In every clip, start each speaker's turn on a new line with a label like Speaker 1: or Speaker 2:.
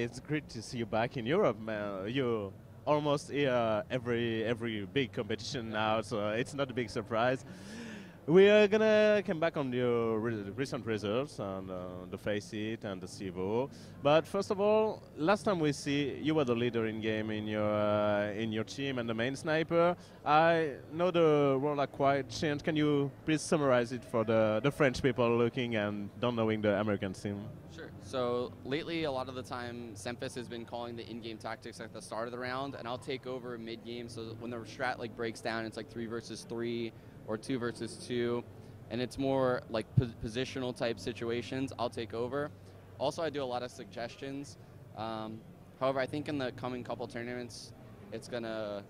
Speaker 1: it's great to see you back in Europe, man. You almost here every big competition now, so it's not a big surprise. We are gonna come back on your recent results on the Face It and the CIVO. But first of all, last time we see you were the leader in game in your team and the main sniper. I know the world are quite changed. Can you please summarize it for the French people looking and don't knowing the American scene?
Speaker 2: Sure. So lately, a lot of the time, Semphis has been calling the in-game tactics at the start of the round, and I'll take over mid-game. So when the strat like breaks down, it's like 3 versus 3. Or 2 versus 2, and it's more like positional type situations. I'll take over. Also, I do a lot of suggestions. However, I think in the coming couple tournaments, I think I'm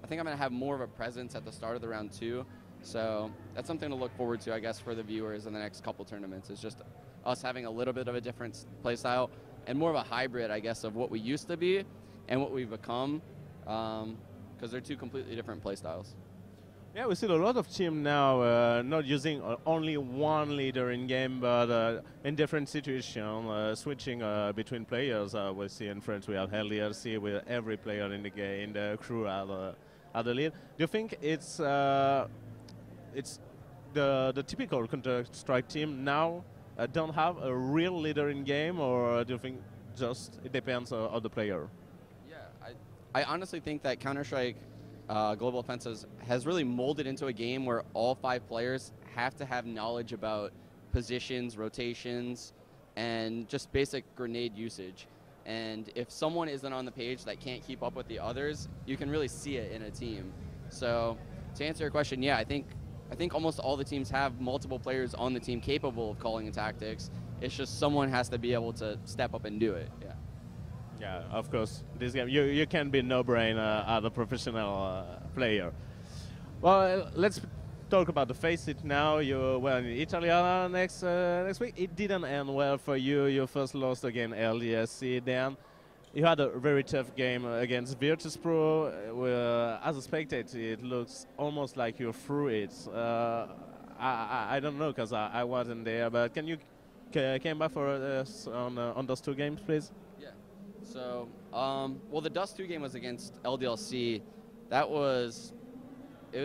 Speaker 2: gonna have more of a presence at the start of the round too. So that's something to look forward to, I guess, for the viewers in the next couple tournaments. It's just us having a little bit of a different play style and more of a hybrid, I guess, of what we used to be and what we've become, because they're two completely different play styles.
Speaker 1: Yeah, we see a lot of teams now not using only one leader in game, but in different situations, switching between players. We see in France we have LDLC with every player in the game, the crew at the lead. Do you think it's the typical Counter-Strike team now don't have a real leader in game, or do you think just it depends on the player?
Speaker 2: Yeah, I honestly think that Counter-Strike Global Offensives has really molded into a game where all 5 players have to have knowledge about positions, rotations, and just basic grenade usage. And if someone isn't on the page that can't keep up with the others, you can really see it in a team. So to answer your question, yeah, I think almost all the teams have multiple players on the team capable of calling in tactics. It's just someone has to be able to step up and do it. Yeah.
Speaker 1: Yeah, of course. This game, you can be no-brain as a professional player. Well, let's talk about the Face It now. You were in Italy next week. It didn't end well for you. You first lost against LDSC. Then you had a very tough game against Virtus.pro. As a spectator, it looks almost like you're through it. I don't know because I wasn't there. But can you came back for us on those 2 games, please?
Speaker 2: So, well, the Dust 2 game was against LDLC. It was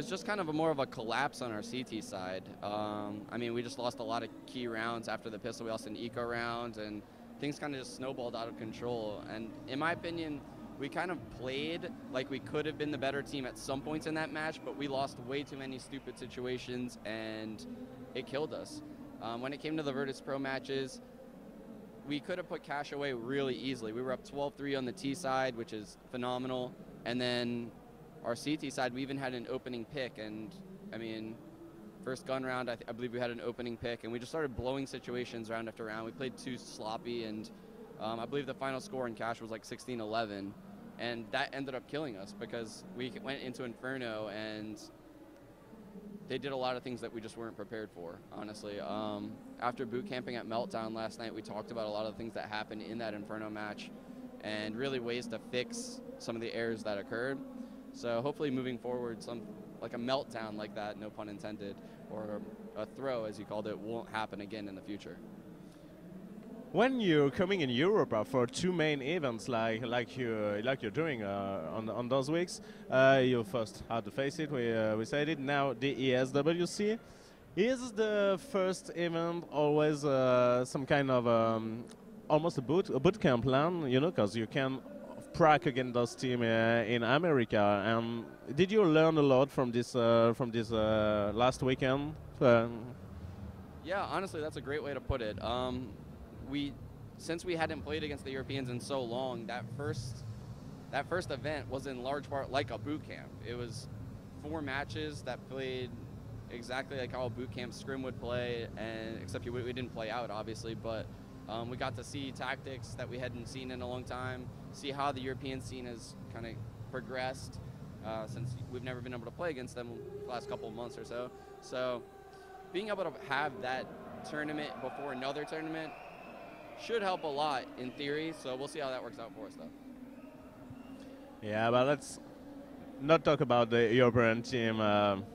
Speaker 2: just kind of more of a collapse on our CT side. I mean, we just lost a lot of key rounds after the pistol. We lost an eco round, and things kind of just snowballed out of control. And in my opinion, we kind of played like we could have been the better team at some points in that match, but we lost way too many stupid situations, and it killed us. When it came to the Virtus.pro matches, we could have put cash away really easily. We were up 12-3 on the T side, which is phenomenal. And then our CT side, we even had an opening pick. And, I mean, first gun round, I believe we had an opening pick. And we just started blowing situations round after round. We played too sloppy. And I believe the final score in cash was like 16-11. And that ended up killing us because we went into Inferno and they did a lot of things that we just weren't prepared for, honestly. After boot camping at Meltdown last night, we talked about a lot of the things that happened in that Inferno match and really ways to fix some of the errors that occurred. So hopefully moving forward, like a meltdown like that, no pun intended, or a throw, as you called it, won't happen again in the future.
Speaker 1: When you're coming in Europe for 2 main events like you're doing on those weeks, you first had to face it. We said it. Now the ESWC is the first event. Always some kind of almost a boot camp plan, you know, because you can prac against those teams in America. And did you learn a lot from this last weekend?
Speaker 2: Yeah, honestly, that's a great way to put it. Since we hadn't played against the Europeans in so long, that first event was in large part like a boot camp. It was 4 matches that played exactly like how a boot camp scrim would play, and except we didn't play out, obviously, but we got to see tactics that we hadn't seen in a long time, see how the European scene has kind of progressed since we've never been able to play against them the last couple of months or so. So being able to have that tournament before another tournament should help a lot in theory, so we'll see how that works out for us, though.
Speaker 1: Yeah, but let's not talk about the European team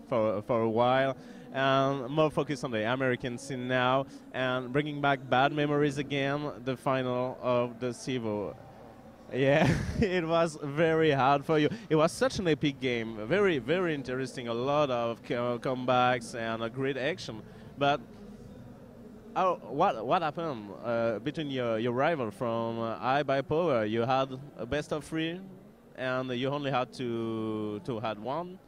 Speaker 1: for a while. and more focus on the American scene now, and bringing back bad memories again, the final of the CIVO. Yeah, it was very hard for you. It was such an epic game, very, very interesting, a lot of comebacks and a great action. But what happened between your rival from iBuyPower? You had a best of 3, and you only had to had 1,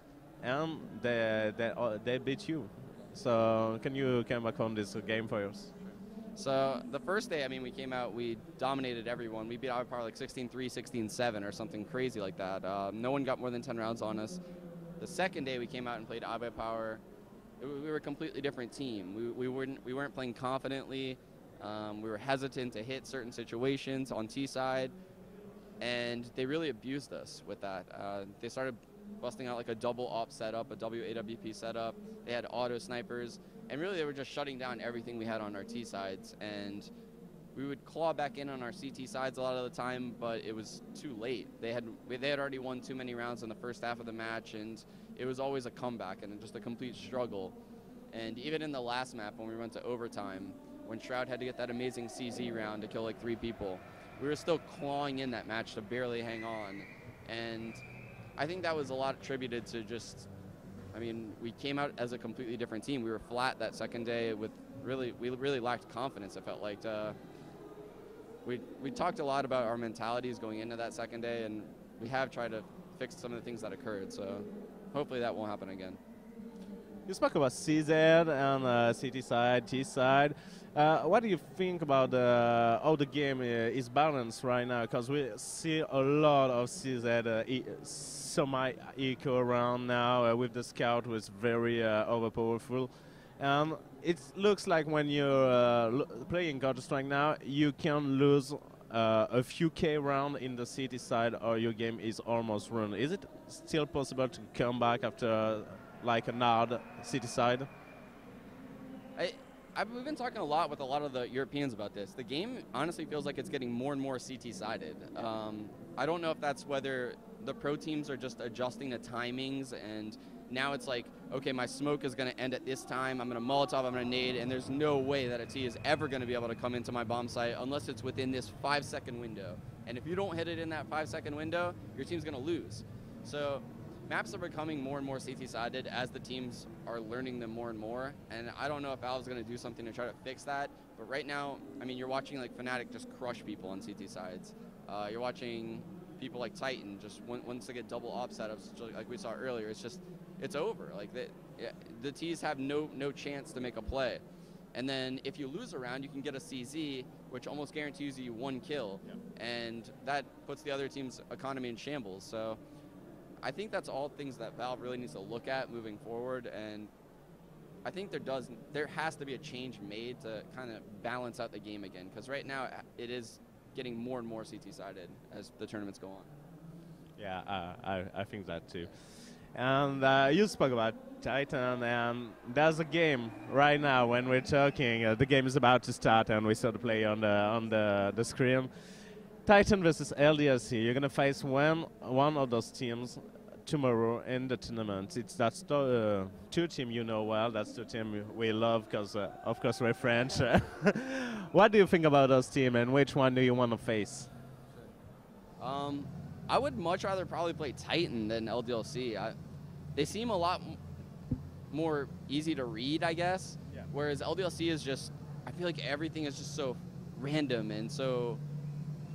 Speaker 1: and they beat you. So can you come back on this game for us?
Speaker 2: So the first day, I mean, we came out, we dominated everyone. We beat iBuyPower like 16-3, 16-7 or something crazy like that. No one got more than 10 rounds on us. The second day we came out and played iBuyPower, we were a completely different team. We weren't playing confidently. We were hesitant to hit certain situations on T side, and they really abused us with that. They started busting out like a double op setup, a WAWP setup. They had auto snipers, and really they were just shutting down everything we had on our T sides. And we would claw back in on our CT sides a lot of the time, but it was too late. They had already won too many rounds in the first half of the match, and it was always a comeback and just a complete struggle. And even in the last map when we went to overtime, when Shroud had to get that amazing CZ round to kill like 3 people, we were still clawing in that match to barely hang on. And I think that was a lot attributed to just, I mean, we came out as a completely different team. We were flat that second day with we really lacked confidence, it felt like. We talked a lot about our mentalities going into that second day, and we have tried to fix some of the things that occurred, so hopefully that won't happen again.
Speaker 1: You spoke about CZ and CT side, T side. What do you think about how the game is balanced right now? Because we see a lot of CZ semi-eco around now with the scout, who is very overpowerful. It looks like when you're playing Counter-Strike now, you can lose a few K round in the CT side, or your game is almost run. Is it still possible to come back after like an hard CT side?
Speaker 2: We've been talking a lot with a lot of the Europeans about this. The game honestly feels like it's getting more and more CT-sided. I don't know if that's whether the pro teams are just adjusting the timings, and now it's like, okay, my smoke is going to end at this time, I'm going to Molotov, I'm going to nade, and there's no way that a T is ever going to be able to come into my bomb site unless it's within this 5-second window. And if you don't hit it in that 5-second window, your team's going to lose. So maps are becoming more and more CT-sided as the teams are learning them more and more, and I don't know if Valve's going to do something to try to fix that, but right now, I mean, you're watching like Fnatic just crush people on CT sides. You're watching people like Titan just once they get double op setups, like we saw earlier, it's over. Like the Ts have no chance to make a play. And then if you lose a round, you can get a CZ, which almost guarantees you 1 kill, and that puts the other team's economy in shambles. So I think that's all things that Valve really needs to look at moving forward, and I think there has to be a change made to kind of balance out the game again, because right now it is getting more and more CT-sided as the tournaments go on.
Speaker 1: Yeah, I think that too. And you spoke about Titan, and there's a game right now when we're talking. The game is about to start, and we saw the play on the screen. Titan versus LDLC. You're gonna face one of those teams tomorrow in the tournament. That's 2 teams you know well. That's 2 teams we love because, of course, we're French. What do you think about those teams, and which one do you want to face?
Speaker 2: I would much rather probably play Titan than LDLC. They seem a lot more easy to read, I guess. Yeah. Whereas LDLC is just, I feel like everything is just so random and so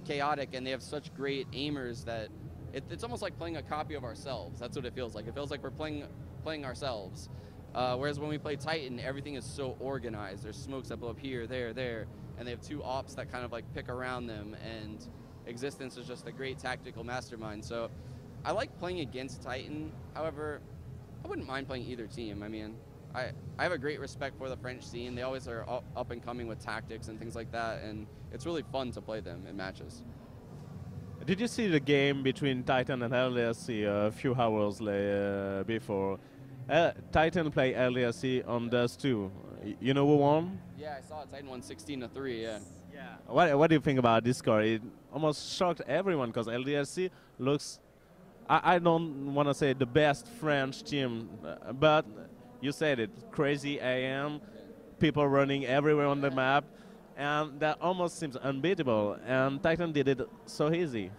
Speaker 2: chaotic, and they have such great aimers that it's almost like playing a copy of ourselves. That's what it feels like. It feels like we're playing ourselves. Whereas when we play Titan, everything is so organized. There's smokes that blow up here, there, and they have 2 ops that kind of like pick around them, and Existence is just a great tactical mastermind. So I like playing against Titan. However, I wouldn't mind playing either team. I mean, I have a great respect for the French scene. They always are up and coming with tactics and things like that, and it's really fun to play them in matches.
Speaker 1: Did you see the game between Titan and LDLC a few hours before? Titan played LDLC on Dust 2. You know who won?
Speaker 2: Yeah, I saw it. Titan won 16-3, yeah.
Speaker 1: Yeah. What do you think about this score? It almost shocked everyone because LDLC looks, I don't want to say the best French team, but you said it, crazy AM, people running everywhere on the map, and that almost seems unbeatable. And Titan did it so easy.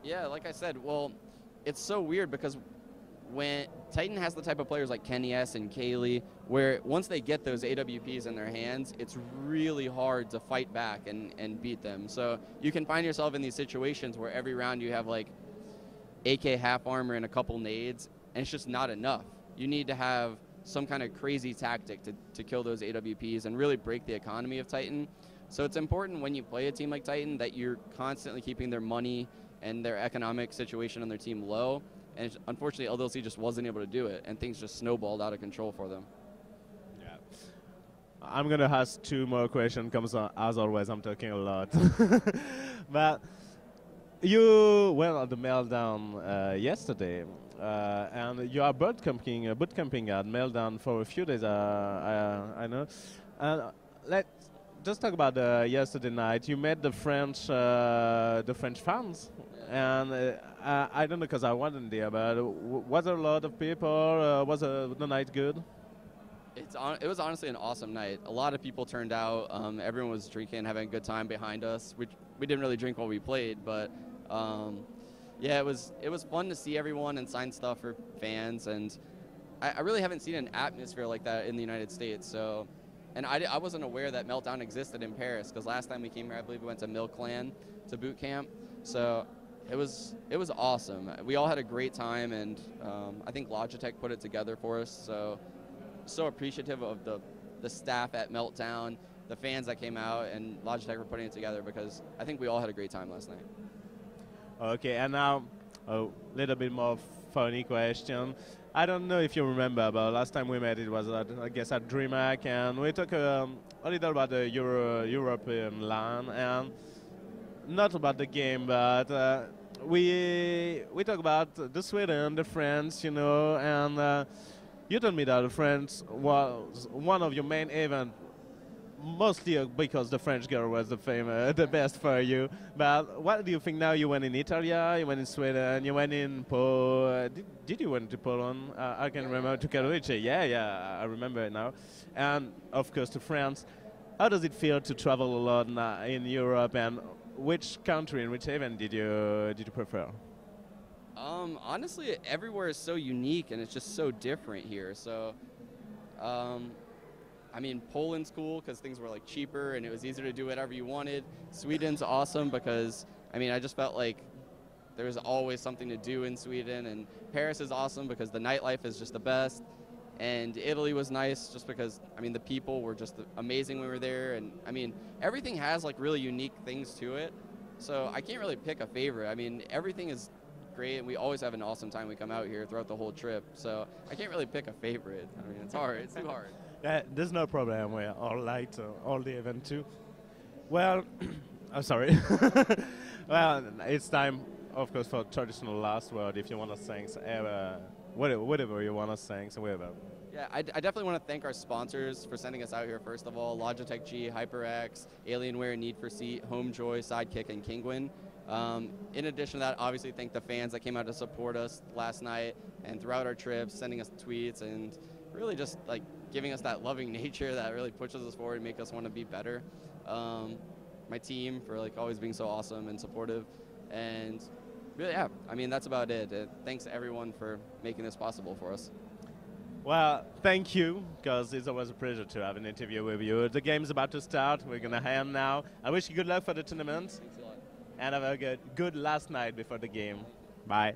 Speaker 2: Yeah, like I said, well, it's so weird because when Titan has the type of players like Kenny S and Kaylee, where once they get those AWPs in their hands, it's really hard to fight back and beat them. So you can find yourself in these situations where every round you have like AK half armor and a couple nades, and it's just not enough. You need to have some kind of crazy tactic to kill those AWPs and really break the economy of Titan. So it's important when you play a team like Titan that you're constantly keeping their money and their economic situation on their team low. And unfortunately, LDLC just wasn't able to do it, and things just snowballed out of control for them.
Speaker 1: Yeah. I'm going to ask 2 more questions, because as always, I'm talking a lot. But you went on the meltdown yesterday, and you are boot camping at meltdown for a few days, I know. Let's just talk about yesterday night. You met the French fans. And I don't know, because I wasn't there, but was there a lot of people? Was the night good?
Speaker 2: It was honestly an awesome night. A lot of people turned out. Everyone was drinking, having a good time behind us. We didn't really drink while we played, but yeah, it was fun to see everyone and sign stuff for fans. And I really haven't seen an atmosphere like that in the United States. So, and I wasn't aware that Meltdown existed in Paris, because last time we came here, I believe we went to Milclan to boot camp. So it was awesome. We all had a great time, and I think Logitech put it together for us. So appreciative of the staff at Meltdown, the fans that came out, and Logitech for putting it together, because I think we all had a great time last night.
Speaker 1: Okay, and now a little bit more funny question. I don't know if you remember, but last time we met, it was I guess at DreamHack, and we talked a little about the European LAN, and not about the game, but we talk about the Sweden, the French, you know, and you told me that the French was one of your main events, mostly because the French girl was the best for you. But what do you think now? You went in Italy, you went in Sweden, you went in Poland. Did you went to Poland? I can remember to Katowice. Yeah, I remember it now. And of course to France. How does it feel to travel a lot in Europe, and which country and which event did you prefer?
Speaker 2: Honestly, everywhere is so unique, and it's just so different here. So, I mean, Poland's cool because things were like cheaper and it was easier to do whatever you wanted. Sweden's awesome because, I mean, I just felt like there was always something to do in Sweden. And Paris is awesome because the nightlife is just the best. And Italy was nice just because, I mean, the people were just amazing when we were there. And, I mean, everything has, like, really unique things to it. So I can't really pick a favorite. I mean, everything is great, and we always have an awesome time. We come out here throughout the whole trip. So I can't really pick a favorite. I mean, it's hard. It's too hard.
Speaker 1: Yeah, there's no problem. We all liked all the event, too. Well, I'm sorry. Well, it's time, of course, for traditional last word. If you want to sing, whatever you want to sing, so whatever.
Speaker 2: Yeah, I definitely want to thank our sponsors for sending us out here, first of all. Logitech G, HyperX, Alienware, Need for Seat, Homejoy, Sidekick, and Kingwin. In addition to that, obviously thank the fans that came out to support us last night and throughout our trips, sending us tweets and really just like giving us that loving nature that really pushes us forward and make us want to be better. My team for like always being so awesome and supportive. And really, yeah, I mean, that's about it. Thanks to everyone for making this possible for us.
Speaker 1: Well, thank you, because it's always a pleasure to have an interview with you. The game's about to start. We're going to end now. I wish you good luck for the tournament.
Speaker 2: Thanks a lot.
Speaker 1: And have a good last night before the game. Bye.